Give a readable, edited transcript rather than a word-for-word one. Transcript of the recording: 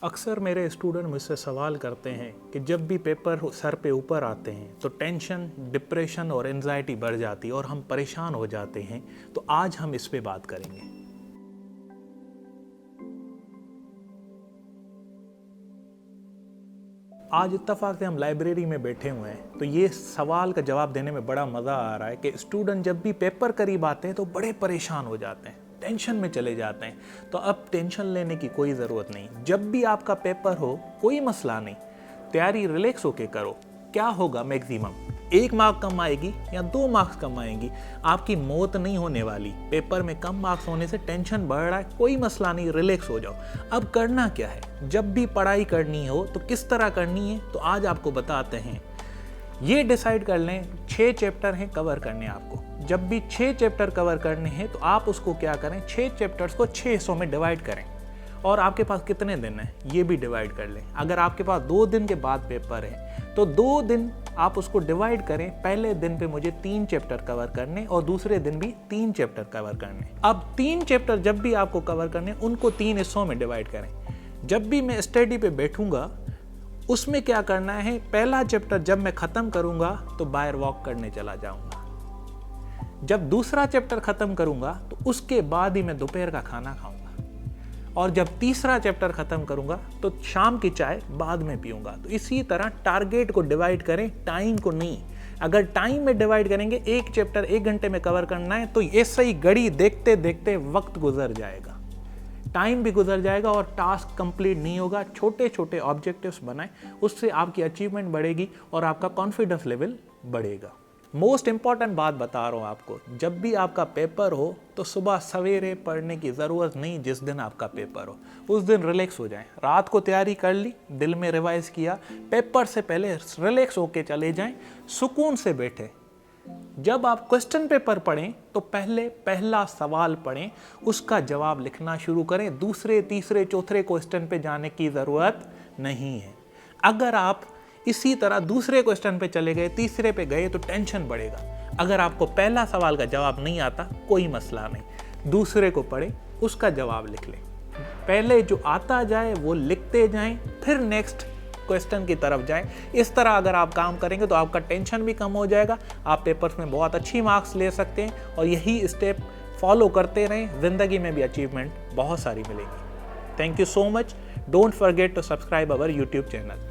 अक्सर मेरे स्टूडेंट मुझसे सवाल करते हैं कि जब भी पेपर सर पे ऊपर आते हैं तो टेंशन, डिप्रेशन और एंजाइटी बढ़ जाती है और हम परेशान हो जाते हैं। तो आज हम इस पे बात करेंगे। आज इत्तेफाक से हम लाइब्रेरी में बैठे हुए हैं तो ये सवाल का जवाब देने में बड़ा मज़ा आ रहा है कि स्टूडेंट जब भी पेपर करीब आते हैं तो बड़े परेशान हो जाते हैं, टेंशन में चले जाते हैं। तो अब टेंशन लेने की कोई ज़रूरत नहीं। जब भी आपका पेपर हो कोई मसला नहीं, तैयारी रिलैक्स होके करो। क्या होगा, मैक्सिमम 1 मार्क कम आएगी या 2 मार्क्स कम आएंगी, आपकी मौत नहीं होने वाली। पेपर में कम मार्क्स होने से टेंशन बढ़ रहा है, कोई मसला नहीं, रिलैक्स हो जाओ। अब करना क्या है, जब भी पढ़ाई करनी हो तो किस तरह करनी है, तो आज आपको बताते हैं। ये डिसाइड कर लें 6 चैप्टर हैं कवर करने आपको। जब भी 6 चैप्टर कवर करने हैं तो आप उसको क्या करें, 6 चैप्टर्स को 6 हिस्सों में डिवाइड करें और आपके पास कितने दिन हैं ये भी डिवाइड कर लें। अगर आपके पास 2 दिन के बाद पेपर है तो 2 दिन आप उसको डिवाइड करें। पहले दिन पे मुझे 3 चैप्टर कवर करने और दूसरे दिन भी 3 चैप्टर कवर करने। अब 3 चैप्टर जब भी आपको कवर करने उनको 3 हिस्सों में डिवाइड करें। जब भी मैं स्टडी पे बैठूंगा उसमें क्या करना है, पहला चैप्टर जब मैं ख़त्म करूंगा तो बाहर वॉक करने चला जाऊंगा। जब दूसरा चैप्टर ख़त्म करूंगा तो उसके बाद ही मैं दोपहर का खाना खाऊंगा और जब तीसरा चैप्टर ख़त्म करूंगा तो शाम की चाय बाद में पीऊंगा। तो इसी तरह टारगेट को डिवाइड करें, टाइम को नहीं। अगर टाइम में डिवाइड करेंगे, एक चैप्टर 1 घंटे में कवर करना है तो ऐसे ही घड़ी देखते देखते वक्त गुजर जाएगा, टाइम भी गुजर जाएगा और टास्क कंप्लीट नहीं होगा। छोटे छोटे ऑब्जेक्टिव्स बनाएं, उससे आपकी अचीवमेंट बढ़ेगी और आपका कॉन्फिडेंस लेवल बढ़ेगा। मोस्ट इंपॉर्टेंट बात बता रहा हूँ आपको, जब भी आपका पेपर हो तो सुबह सवेरे पढ़ने की ज़रूरत नहीं। जिस दिन आपका पेपर हो उस दिन रिलैक्स हो जाएं। रात को तैयारी कर ली, दिल में रिवाइज किया, पेपर से पहले रिलैक्स होके चले जाएं, सुकून से बैठे। जब आप क्वेश्चन पेपर पढ़ें तो पहले पहला सवाल पढ़ें, उसका जवाब लिखना शुरू करें। दूसरे, तीसरे, चौथे क्वेश्चन पे जाने की ज़रूरत नहीं है। अगर आप इसी तरह दूसरे क्वेश्चन पे चले गए, तीसरे पे गए तो टेंशन बढ़ेगा। अगर आपको पहला सवाल का जवाब नहीं आता कोई मसला नहीं, दूसरे को पढ़ें, उसका जवाब लिख लें। पहले जो आता जाए वो लिखते जाएं, फिर नेक्स्ट क्वेश्चन की तरफ जाएं। इस तरह अगर आप काम करेंगे तो आपका टेंशन भी कम हो जाएगा, आप पेपर्स में बहुत अच्छी मार्क्स ले सकते हैं और यही स्टेप फॉलो करते रहें, ज़िंदगी में भी अचीवमेंट बहुत सारी मिलेगी। Thank you so much. Don't forget to subscribe our YouTube channel.